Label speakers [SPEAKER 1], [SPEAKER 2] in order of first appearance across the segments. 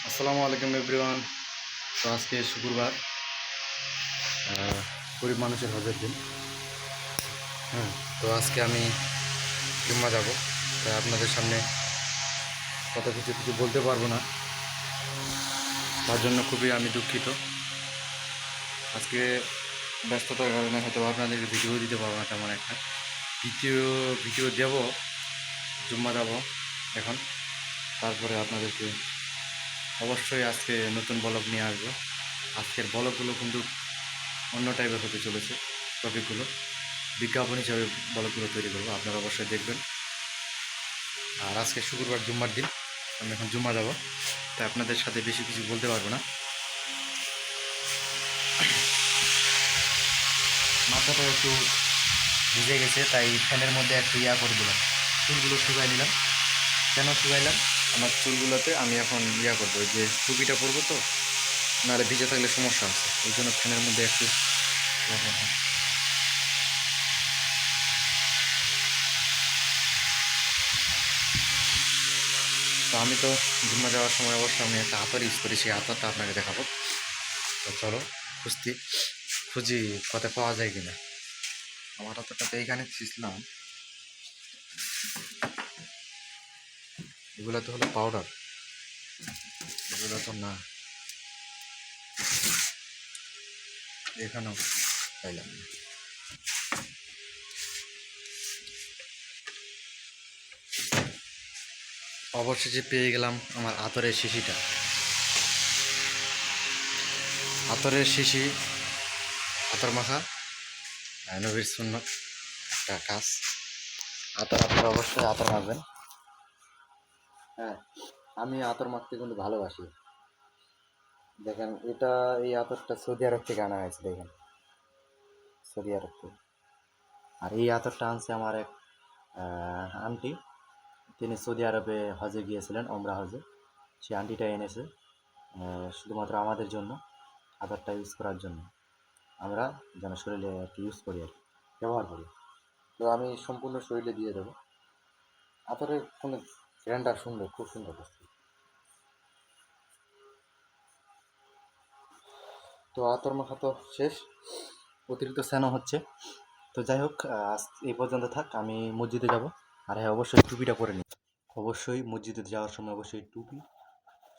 [SPEAKER 1] আসসালামু আলাইকুম এভরিওয়ান। তো আজকে শুক্রবার, গরিব মানুষের হজের দিন। হ্যাঁ, তো আজকে আমি জুম্মা যাব। তাই আপনাদের সামনে কত কিছু বলতে পারবো না, তার জন্য খুবই আমি দুঃখিত। আজকে ব্যস্ততার কারণে হয়তো আপনাদেরকে ভিডিও দিতে পারবো না তেমন একটা। ভিডিও ভিডিও দেব, জুম্মা যাব এখন। তারপরে আপনাদেরকে অবশ্যই আজকে নতুন ব্লগ নিয়ে আসবো। আজকের ব্লগগুলো কিন্তু অন্য টাইপের হতে চলেছে। টপিকগুলো বিজ্ঞাপন হিসাবে ব্লগগুলো তৈরি করবো, আপনারা অবশ্যই দেখবেন। আর আজকে শুক্রবার, জুম্মার দিন, আমি এখন জুম্মা যাব, তাই আপনাদের সাথে বেশি কিছু বলতে পারবো না। মাথাটা একটু ভিজে গেছে, তাই ফ্যানের মধ্যে একটু করে দিলাম, চুলগুলো শুকাই নিলাম। কেন শুকাইলাম? আমার চুলগুলোতে আমি এখন করবো, ওই যে টুপিটা পরবো, তো নাহলে ভিজে থাকলে সমস্যা আছে, ওই জন্য ফ্যানের মধ্যে একটু করবো। তো আমি তো জুম্মা যাওয়ার সময় অবশ্যই আমি একটা আতর ইউজ করি, সেই আতরটা আপনাকে দেখাবো। তো চলো খুঁজি কোথায় পাওয়া যায় কিনা। আমার আতরটা তো এইখানে ছিলাম, এগুলো তো হলো পাউডার, এগুলো তো না, এখানেও পাইলাম না। অবশেষে পেয়ে গেলাম আমার আতরের শিশিটা। আতরের শিশি, আতর মাখা নবীর সুন্নত একটা কাজ। আতর আপনারা অবশ্যই আতর মাখবেন। হ্যাঁ, আমি আতর মাখতে কিন্তু ভালোবাসি। দেখেন, এই আতরটা সৌদি আরব থেকে আনা হয়েছে, দেখেন, সৌদি আরব থেকে। আর এই আতরটা আনছে আমার এক আন্টি, তিনি সৌদি আরবে হজে গিয়েছিলেন, ওমরা হজে। সেই আন্টিটা এনেছে শুধুমাত্র আমাদের জন্য, আতরটা ইউজ করার জন্য, আমরা যেন শরীরে আর কি ইউজ করি, আর ব্যবহার করি। তো আমি সম্পূর্ণ শরীরে দিয়ে দেবো। আতরের কোনো গ্র্যান্ডার সুন্দর, খুব সুন্দর বস্তু। তো আতর মাখা তো শেষ, অতিরিক্ত স্নানও হচ্ছে। তো যাই হোক, আজ এই পর্যন্ত থাক। আমি মসজিদে যাব। আর হ্যাঁ, অবশ্যই টুপিটা পরে নিই। অবশ্যই মসজিদে যাওয়ার সময় অবশ্যই টুপি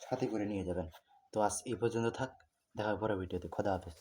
[SPEAKER 1] সাথে করে নিয়ে যাবেন। তো আজ এই পর্যন্ত থাক, দেখা হবে পরের ভিডিওতে। খোদা হাফেজ।